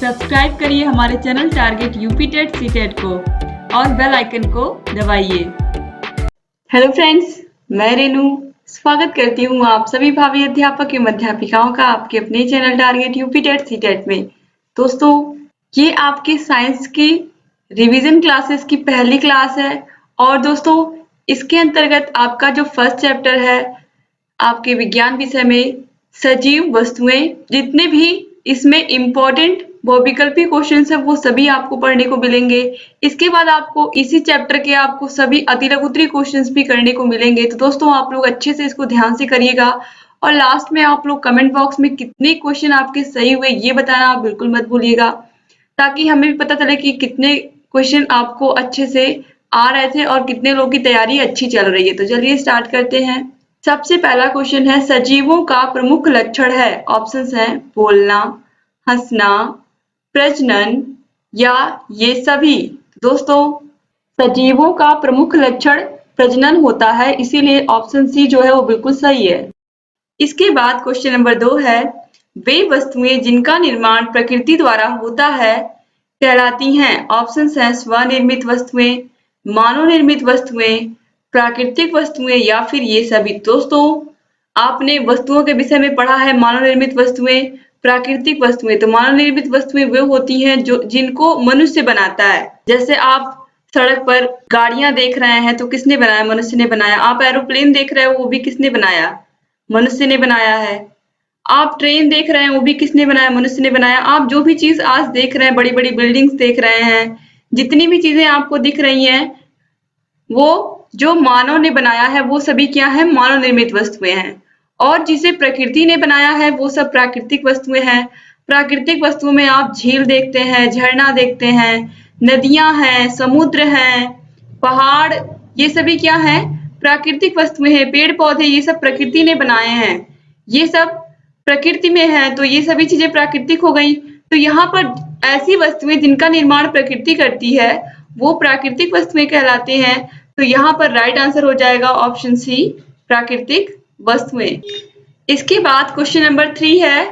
Subscribe करिए हमारे channel target UP TET CTET को और बेल आइकन को दबाइए। हेलो फ्रेंड्स, मैं रेनू स्वागत करती हूँ आप सभी भावी अध्यापक एवं अध्यापिकाओं का आपके अपने channel target UP TET CTET में। दोस्तों, ये आपके साइंस की रिवीजन क्लासेस की पहली क्लास है और दोस्तों इसके अंतर्गत आपका जो फर्स्ट चैप्टर है आपके विज्ञान विषय में सजीव वस्तुएं, जितने भी इसमें इम्पोर्टेंट बहुविकल्पी क्वेश्चन है वो सभी आपको पढ़ने को मिलेंगे। इसके बाद आपको इसी चैप्टर के आपको सभी अतिलघुत्तरी क्वेश्चंस भी करने को मिलेंगे। तो दोस्तों आप लोग अच्छे से इसको ध्यान से करिएगा और लास्ट में आप लोग कमेंट बॉक्स में कितने क्वेश्चन आपके सही हुए ये बताना आप बिल्कुल मत भूलिएगा, ताकि हमें भी पता चले कि कितने क्वेश्चन आपको अच्छे से आ रहे थे और कितने लोगों की तैयारी अच्छी चल रही है। तो चलिए स्टार्ट करते हैं। सबसे पहला क्वेश्चन है, सजीवों का प्रमुख लक्षण है। ऑप्शंस हैं बोलना, हंसना, प्रजनन या ये सभी। दोस्तों सजीवों का प्रमुख लक्षण प्रजनन होता है, इसीलिए ऑप्शन सी जो है वो बिल्कुल सही है। इसके बाद क्वेश्चन नंबर 2 है, वे वस्तुएं जिनका निर्माण प्रकृति द्वारा होता है कहलाती हैं। ऑप्शंस हैं स्वनिर्मित वस्तुएं, मानव निर्मित वस्तुएं, प्राकृतिक वस्तुएं या फिर ये सभी। दोस्तों आपने वस्तुओं के विषय में पढ़ा है मानव निर्मित वस्तुएं, प्राकृतिक वस्तुएं। तो मानव निर्मित वस्तुएं वे होती हैं जो जिनको मनुष्य बनाता है। जैसे आप सड़क पर गाड़ियां देख रहे हैं तो किसने बनाया? मनुष्य ने बनाया। आप एरोप्लेन देख रहे हो वो भी किसने बनाया? मनुष्य ने बनाया है। आप ट्रेन देख रहे हैं वो भी किसने बनाया? मनुष्य ने बनाया। आप जो भी चीज आज देख रहे हैं, बड़ी बड़ी बिल्डिंग्स देख रहे हैं, जितनी भी चीजें आपको दिख रही हैं वो जो मानव ने बनाया है वो सभी क्या है? मानव निर्मित वस्तुएं हैं। और जिसे प्रकृति ने बनाया है वो सब प्राकृतिक वस्तुएं हैं। प्राकृतिक वस्तुओं में आप झील देखते हैं, झरना देखते हैं, नदियां हैं, समुद्र हैं, पहाड़, ये सभी क्या है? प्राकृतिक वस्तुएं हैं। पेड़ पौधे ये सब प्रकृति ने बनाए हैं, ये सब प्रकृति में है, तो ये सभी चीजें प्राकृतिक हो गई। तो यहाँ पर ऐसी वस्तुएं जिनका निर्माण प्रकृति करती है वो प्राकृतिक वस्तुएं कहलाते हैं। तो यहाँ पर राइट आंसर हो जाएगा ऑप्शन सी, प्राकृतिक वस्तुएं। इसके बाद क्वेश्चन नंबर 3 है,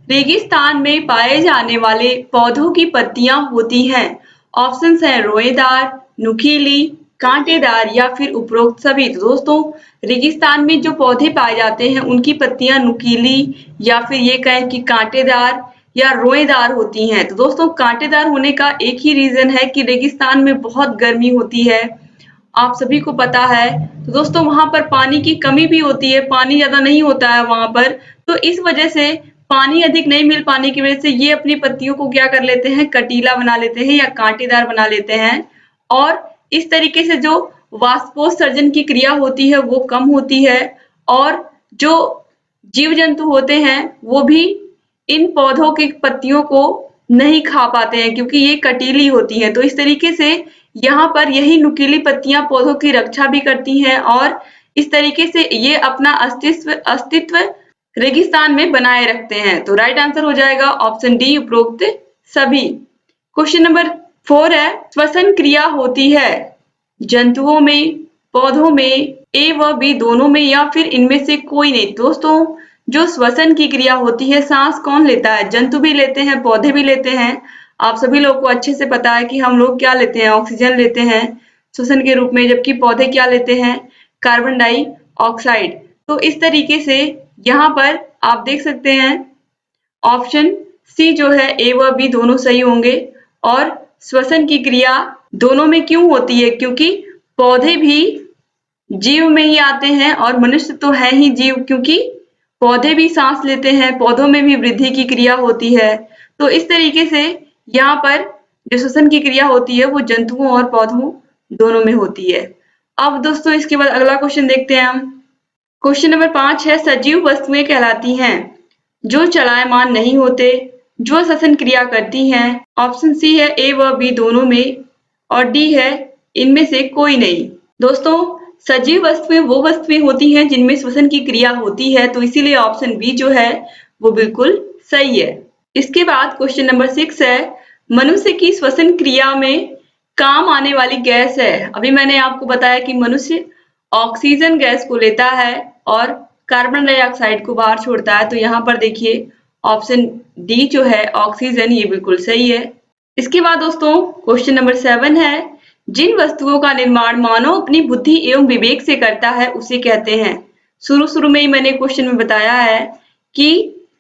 रेगिस्तान में पाए जाने वाले पौधों की पत्तियां होती हैं। ऑप्शंस हैं रोएदार, नुकीली, कांटेदार या फिर उपरोक्त सभी। तो दोस्तों रेगिस्तान में जो पौधे पाए जाते हैं उनकी पत्तियां नुकीली या फिर ये कहें कि कांटेदार या रोएदार होती हैं। तो दोस्तों कांटेदार होने का एक ही रीजन है कि रेगिस्तान में बहुत गर्मी होती है, आप सभी को पता है। तो दोस्तों वहां पर पानी की कमी भी होती है, पानी ज्यादा नहीं होता है वहां पर, तो इस वजह से पानी अधिक नहीं मिल पाने की वजह से ये अपनी पत्तियों को क्या कर लेते हैं? कटीला बना लेते हैं या कांटेदार बना लेते हैं। और इस तरीके से जो वाष्पोत्सर्जन की क्रिया होती है वो कम होती है और जो जीव जंतु होते हैं वो भी इन पौधों की पत्तियों को नहीं खा पाते हैं क्योंकि ये कटीली होती हैं। तो इस तरीके से यहाँ पर यही नुकीली पत्तियां पौधों की रक्षा भी करती हैं और इस तरीके से ये अपना अस्तित्व रेगिस्तान में बनाए रखते हैं। तो राइट आंसर हो जाएगा ऑप्शन डी, उपरोक्त सभी। क्वेश्चन नंबर 4 है, श्वसन क्रिया होती है जंतुओं में, पौधों में, ए व बी दोनों में या फिर इनमें से कोई नहीं। दोस्तों जो श्वसन की क्रिया होती है, सांस कौन लेता है? जंतु भी लेते हैं, पौधे भी लेते हैं। आप सभी लोगों को अच्छे से पता है कि हम लोग क्या लेते हैं? ऑक्सीजन लेते हैं श्वसन के रूप में, जबकि पौधे क्या लेते हैं? Carbon dioxide. तो इस तरीके से यहाँ पर आप देख सकते हैं ऑप्शन सी जो है ए व बी दोनों सही होंगे। और श्वसन की क्रिया दोनों में क्यों होती है? क्योंकि पौधे भी जीव में ही आते हैं और मनुष्य तो है ही जीव, क्योंकि पौधे भी सांस लेते हैं, पौधों में भी वृद्धि की क्रिया होती है। तो इस तरीके से यहाँ पर जो श्वसन की क्रिया होती है वो जंतुओं और पौधों दोनों में होती है। अब दोस्तों इसके बाद अगला क्वेश्चन देखते हैं हम। क्वेश्चन नंबर 5 है, सजीव वस्तुएं कहलाती हैं जो चलायमान नहीं होते, जो श्वसन क्रिया करती हैं। ऑप्शन सी है ए व बी दोनों में और डी है इनमें से कोई नहीं। दोस्तों सजीव वस्तुएं वो वस्तुएं होती हैं जिनमें श्वसन की क्रिया होती है, तो इसीलिए ऑप्शन बी जो है वो बिल्कुल सही है। इसके बाद क्वेश्चन नंबर 6 है, मनुष्य की श्वसन क्रिया में काम आने वाली गैस है। अभी मैंने आपको बताया कि मनुष्य ऑक्सीजन गैस को लेता है और कार्बन डाइऑक्साइड को बाहर छोड़ता है। तो यहाँ पर देखिए ऑप्शन डी जो है ऑक्सीजन, ये बिल्कुल सही है। इसके बाद दोस्तों क्वेश्चन नंबर 7 है, जिन वस्तुओं का निर्माण मानव अपनी बुद्धि एवं विवेक से करता है उसे कहते हैं। शुरू में ही मैंने क्वेश्चन में बताया है कि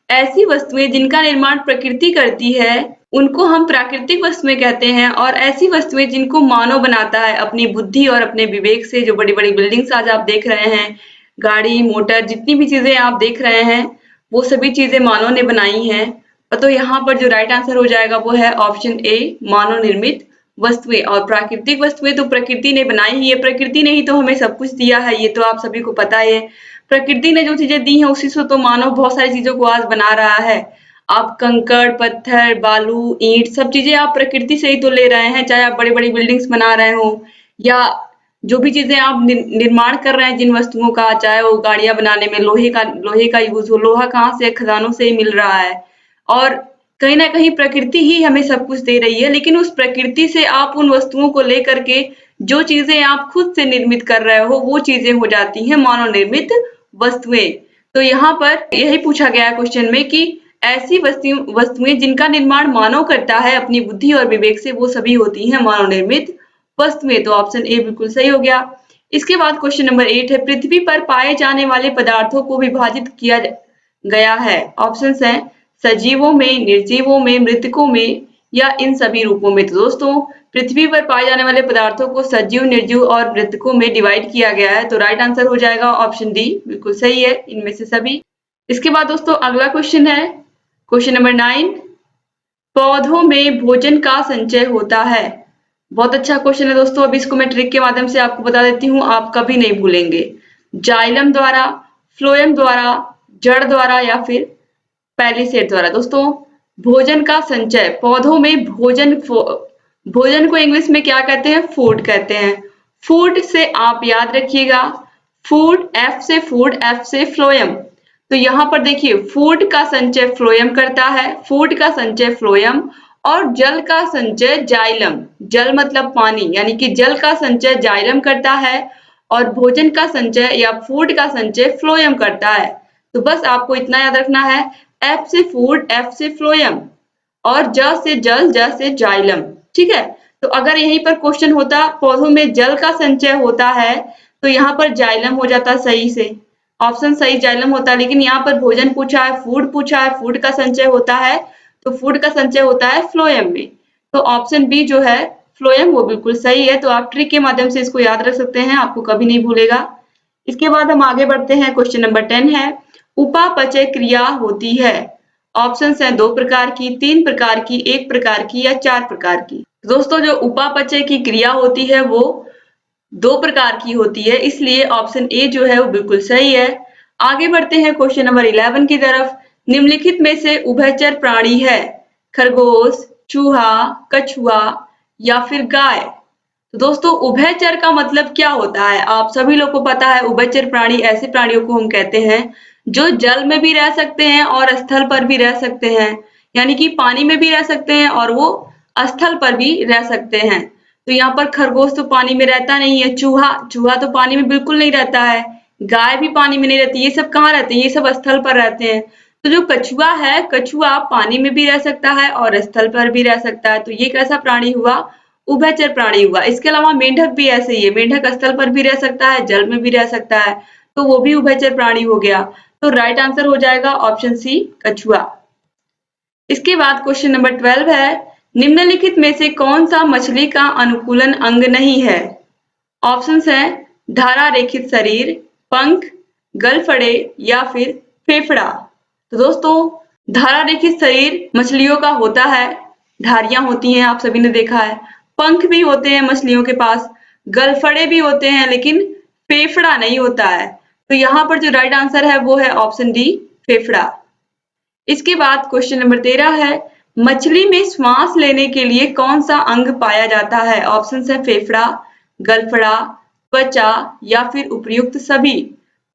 ऐसी वस्तुएं जिनका निर्माण प्रकृति करती है उनको हम प्राकृतिक वस्तुएं कहते हैं, और ऐसी वस्तुएं जिनको मानव बनाता है अपनी बुद्धि और अपने विवेक से, जो बड़ी बड़ी बिल्डिंग्स आज आप देख रहे हैं, गाड़ी मोटर, जितनी भी चीजें आप देख रहे हैं वो सभी चीजें मानव ने बनाई हैं। तो यहाँ पर जो राइट आंसर हो जाएगा वो है ऑप्शन ए, मानव निर्मित वस्तुएं। और प्राकृतिक वस्तुएं तो प्रकृति ने बनाई ही है, प्रकृति ने ही तो हमें सब कुछ दिया है, ये तो आप सभी को पता है। प्रकृति ने जो चीजें दी हैं उसी से तो मानव बहुत सारी चीजों को आज बना रहा है। आप कंकड़, पत्थर, बालू, ईंट, सब चीजें आप प्रकृति से ही तो ले रहे हैं, चाहे आप बड़ी बड़ी बिल्डिंग्स बना रहे हो या जो भी चीजें आप निर्माण कर रहे हैं जिन वस्तुओं का, चाहे वो गाड़ियां बनाने में लोहे का यूज हो, लोहा कहाँ से, खदानों से ही मिल रहा है। और कहीं ना कहीं प्रकृति ही हमें सब कुछ दे रही है, लेकिन उस प्रकृति से आप उन वस्तुओं को लेकर के जो चीजें आप खुद से निर्मित कर रहे हो वो चीजें हो जाती हैं मानव निर्मित वस्तुएं। तो यहाँ पर यही पूछा गया है क्वेश्चन में कि ऐसी वस्तुएं जिनका निर्माण मानव करता है अपनी बुद्धि और विवेक से, वो सभी होती हैं मानव निर्मित वस्तुएं। तो ऑप्शन ए बिल्कुल सही हो गया। इसके बाद क्वेश्चन नंबर 8 है, पृथ्वी पर पाए जाने वाले पदार्थों को विभाजित किया गया है। ऑप्शंस हैं सजीवों में, निर्जीवों में, मृतकों में या इन सभी रूपों में। तो दोस्तों पृथ्वी पर पाए जाने वाले पदार्थों को सजीव, निर्जीव और मृतकों में डिवाइड किया गया है। तो राइट आंसर हो जाएगा ऑप्शन डी, बिल्कुल सही है इनमें से सभी। इसके बाद दोस्तों अगला क्वेश्चन है क्वेश्चन नंबर 9, पौधों में भोजन का संचय होता है। बहुत अच्छा क्वेश्चन है दोस्तों। अब इसको मैं ट्रिक के माध्यम से आपको बता देती हूँ, आप कभी नहीं भूलेंगे। जाइलम द्वारा, फ्लोएम द्वारा, जड़ द्वारा या फिर पैलिसेड द्वारा। दोस्तों भोजन का संचय, पौधों में भोजन को इंग्लिश में क्या कहते हैं? फूड कहते हैं। फूड से आप याद रखिएगा, फूड, एफ से फूड, एफ से फ्लोएम। तो यहाँ पर देखिए फूड का संचय फ्लोएम करता है, फूड का संचय फ्लोएम, और जल का संचय जाइलम। जल मतलब पानी, यानी कि जल का संचय जाइलम करता है और भोजन का संचय या फूड का संचय फ्लोएम करता है। तो बस आपको इतना याद रखना है, एफ से फूड, एफ से फ्लोएम, और ज से जल, ज से जाइलम। ठीक है, तो अगर यहीं पर क्वेश्चन होता पौधों में जल का संचय होता है तो यहाँ पर जाइलम हो जाता सही से, ऑप्शन सही जाइलम होता। लेकिन यहाँ पर भोजन पूछा है, फूड पूछा है, फूड का संचय होता है, तो फूड का संचय होता है फ्लोएम में। तो ऑप्शन बी जो है फ्लोएम, वो बिल्कुल सही है। तो आप ट्रिक के माध्यम से इसको याद रख सकते हैं, आपको कभी नहीं भूलेगा। इसके बाद हम आगे बढ़ते हैं। क्वेश्चन नंबर 10 है, उपापचय क्रिया होती है। ऑप्शंस हैं 2 प्रकार की, 3 प्रकार की, 1 प्रकार की या 4 प्रकार की। दोस्तों जो उपापचय की क्रिया होती है वो 2 प्रकार की होती है, इसलिए ऑप्शन ए जो है वो बिल्कुल सही है। आगे बढ़ते हैं क्वेश्चन नंबर 11 की तरफ। निम्नलिखित में से उभयचर प्राणी है, खरगोश, चूहा, कछुआ या फिर गाय। तो दोस्तों उभयचर का मतलब क्या होता है? आप सभी लोग को पता है, उभयचर प्राणी ऐसे प्राणियों को हम कहते हैं जो जल में भी रह सकते हैं और स्थल पर भी रह सकते हैं, यानी कि पानी में भी रह सकते हैं और वो स्थल पर भी रह सकते हैं। तो यहाँ पर खरगोश तो पानी में रहता नहीं है, चूहा तो पानी में बिल्कुल नहीं रहता है, गाय भी पानी में नहीं रहती। ये सब कहाँ रहते हैं? ये सब स्थल पर रहते हैं। तो जो कछुआ है, कछुआ पानी में भी रह सकता है और स्थल पर भी रह सकता है। तो ये कैसा प्राणी हुआ? उभयचर प्राणी हुआ। इसके अलावा मेंढक भी ऐसे ही है, मेंढक स्थल पर भी रह सकता है, जल में भी रह सकता है, तो वो भी उभयचर प्राणी हो गया। तो राइट आंसर हो जाएगा ऑप्शन सी, कछुआ। इसके बाद क्वेश्चन नंबर 12 है, निम्नलिखित में से कौन सा मछली का अनुकूलन अंग नहीं है? ऑप्शंस हैं धारा रेखित शरीर, पंख, गलफड़े या फिर फेफड़ा। तो दोस्तों धारा रेखित शरीर मछलियों का होता है, धारियां होती हैं, आप सभी ने देखा है। पंख भी होते हैं मछलियों के पास, गलफड़े भी होते हैं, लेकिन फेफड़ा नहीं होता है। तो यहाँ पर जो राइट आंसर है वो है ऑप्शन डी, फेफड़ा। इसके बाद क्वेश्चन नंबर 13 है, मछली में श्वास लेने के लिए कौन सा अंग पाया जाता है? ऑप्शन है फेफड़ा, गलफड़ा, त्वचा या फिर उपयुक्त सभी।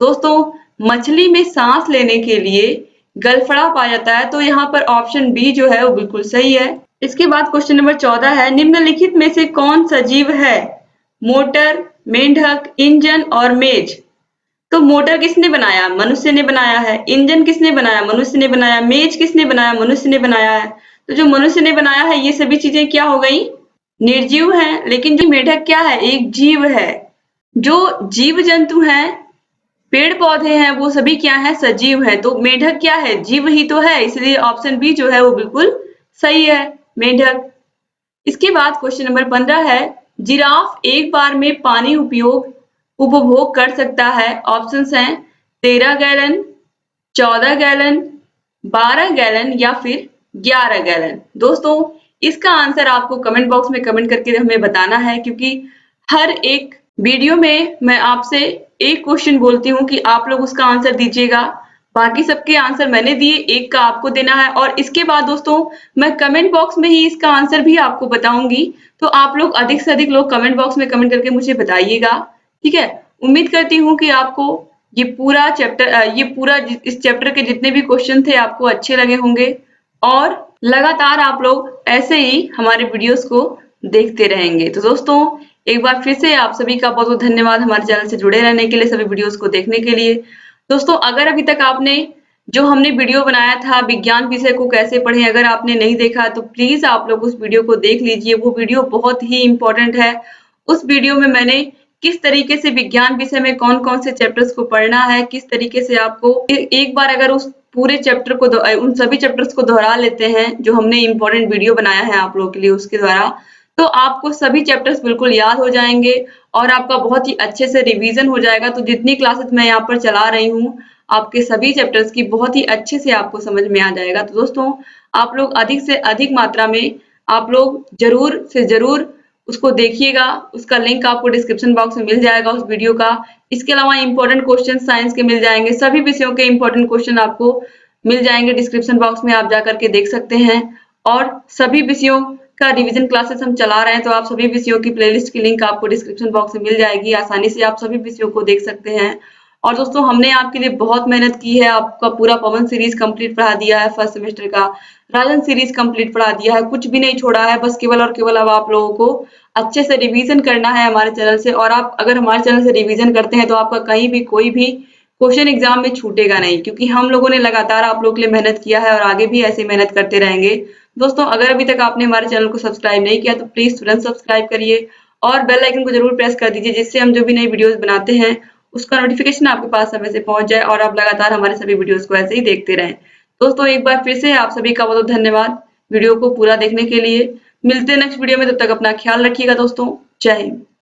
दोस्तों मछली में सांस लेने के लिए गलफड़ा पाया जाता है, तो यहाँ पर ऑप्शन बी जो है वो बिल्कुल सही है। इसके बाद क्वेश्चन नंबर 14 है, निम्नलिखित में से कौन सजीव है? मोटर, मेंढक, इंजन और मेज। तो मोटर किसने बनाया? मनुष्य ने बनाया है। इंजन किसने बनाया? मनुष्य ने बनाया। मेज किसने बनाया? मनुष्य ने बनाया है। तो जो मनुष्य ने बनाया है ये सभी चीजें क्या हो गई? निर्जीव हैं। लेकिन जो मेढक क्या है? एक जीव है। जो जीव जंतु हैं, पेड़ पौधे हैं, वो सभी क्या है? सजीव है। तो मेढक क्या है? जीव ही तो है, इसलिए ऑप्शन बी जो है वो बिल्कुल सही है, मेढक। इसके बाद क्वेश्चन नंबर 15 है, जिराफ एक बार में पानी उपभोग कर सकता है। ऑप्शंस हैं 13 गैलन, 14 गैलन, 12 गैलन या फिर 11 गैलन। दोस्तों इसका आंसर आपको कमेंट बॉक्स में कमेंट करके हमें बताना है, क्योंकि हर एक वीडियो में मैं आपसे एक क्वेश्चन बोलती हूँ कि आप लोग उसका आंसर दीजिएगा। बाकी सबके आंसर मैंने दिए, एक का आपको देना है। और इसके बाद दोस्तों मैं कमेंट बॉक्स में ही इसका आंसर भी आपको बताऊंगी, तो आप लोग अधिक से अधिक लोग कमेंट बॉक्स में कमेंट करके मुझे बताइएगा, ठीक है। उम्मीद करती हूँ कि आपको ये पूरा इस चैप्टर के जितने भी क्वेश्चन थे आपको अच्छे लगे होंगे, और लगातार आप लोग ऐसे ही हमारे वीडियोस को देखते रहेंगे। तो दोस्तों एक बार फिर से आप सभी का बहुत बहुत धन्यवाद हमारे चैनल से जुड़े रहने के लिए, सभी वीडियोस को देखने के लिए। दोस्तों अगर अभी तक आपने जो हमने वीडियो बनाया था विज्ञान विषय को कैसे पढ़ें, अगर आपने नहीं देखा तो प्लीज आप लोग उस वीडियो को देख लीजिए। वो वीडियो बहुत ही इम्पोर्टेंट है। उस वीडियो में मैंने किस तरीके से विज्ञान विषय में कौन कौन से चैप्टर्स को पढ़ना है, किस तरीके से आपको एक बार अगर उस पूरे चैप्टर को उन सभी चैप्टर्स को दोहरा लेते हैं जो हमने इम्पोर्टेंट वीडियो बनाया है आप लोगों के लिए उसके द्वारा, तो आपको सभी चैप्टर्स बिल्कुल याद हो जाएंगे और आपका बहुत ही अच्छे से रिवीजन हो जाएगा। तो जितनी क्लासेस मैं यहाँ पर चला रही हूँ आपके सभी चैप्टर्स की बहुत ही अच्छे से आपको समझ में आ जाएगा। तो दोस्तों आप लोग अधिक से अधिक मात्रा में आप लोग जरूर से जरूर उसको देखिएगा। उसका लिंक आपको डिस्क्रिप्शन बॉक्स में मिल जाएगा उस वीडियो का। इसके अलावा इंपॉर्टेंट क्वेश्चन साइंस के मिल जाएंगे, सभी विषयों के इंपॉर्टेंट क्वेश्चन आपको मिल जाएंगे डिस्क्रिप्शन बॉक्स में, आप जा करके देख सकते हैं। और सभी विषयों का रिवीजन क्लासेस हम चला रहे हैं, तो आप सभी विषयों की प्लेलिस्ट की लिंक आपको डिस्क्रिप्शन बॉक्स में मिल जाएगी, आसानी से आप सभी विषयों को देख सकते हैं। और दोस्तों हमने आपके लिए बहुत मेहनत की है, आपका पूरा पवन सीरीज कंप्लीट पढ़ा दिया है, फर्स्ट सेमेस्टर का राजन सीरीज कंप्लीट पढ़ा दिया है, कुछ भी नहीं छोड़ा है। बस केवल और केवल अब आप लोगों को अच्छे से रिवीजन करना है हमारे चैनल से। और आप अगर हमारे चैनल से रिवीजन करते हैं तो आपका कहीं भी कोई भी क्वेश्चन एग्जाम में छूटेगा नहीं, क्योंकि हम लोगों ने लगातार आप लोगों के लिए मेहनत किया है और आगे भी ऐसे मेहनत करते रहेंगे। दोस्तों अगर अभी तक आपने हमारे चैनल को सब्सक्राइब नहीं किया तो प्लीज तुरंत सब्सक्राइब करिए और बेल आइकन को जरूर प्रेस कर दीजिए, जिससे हम जो भी नई वीडियोस बनाते हैं उसका नोटिफिकेशन आपके पास समय से पहुंच जाए और आप लगातार हमारे सभी वीडियोस को ऐसे ही देखते रहें। दोस्तों एक बार फिर से आप सभी का बहुत धन्यवाद वीडियो को पूरा देखने के लिए। मिलते हैं नेक्स्ट वीडियो में, तब तक अपना ख्याल रखिएगा दोस्तों। जय हिंद।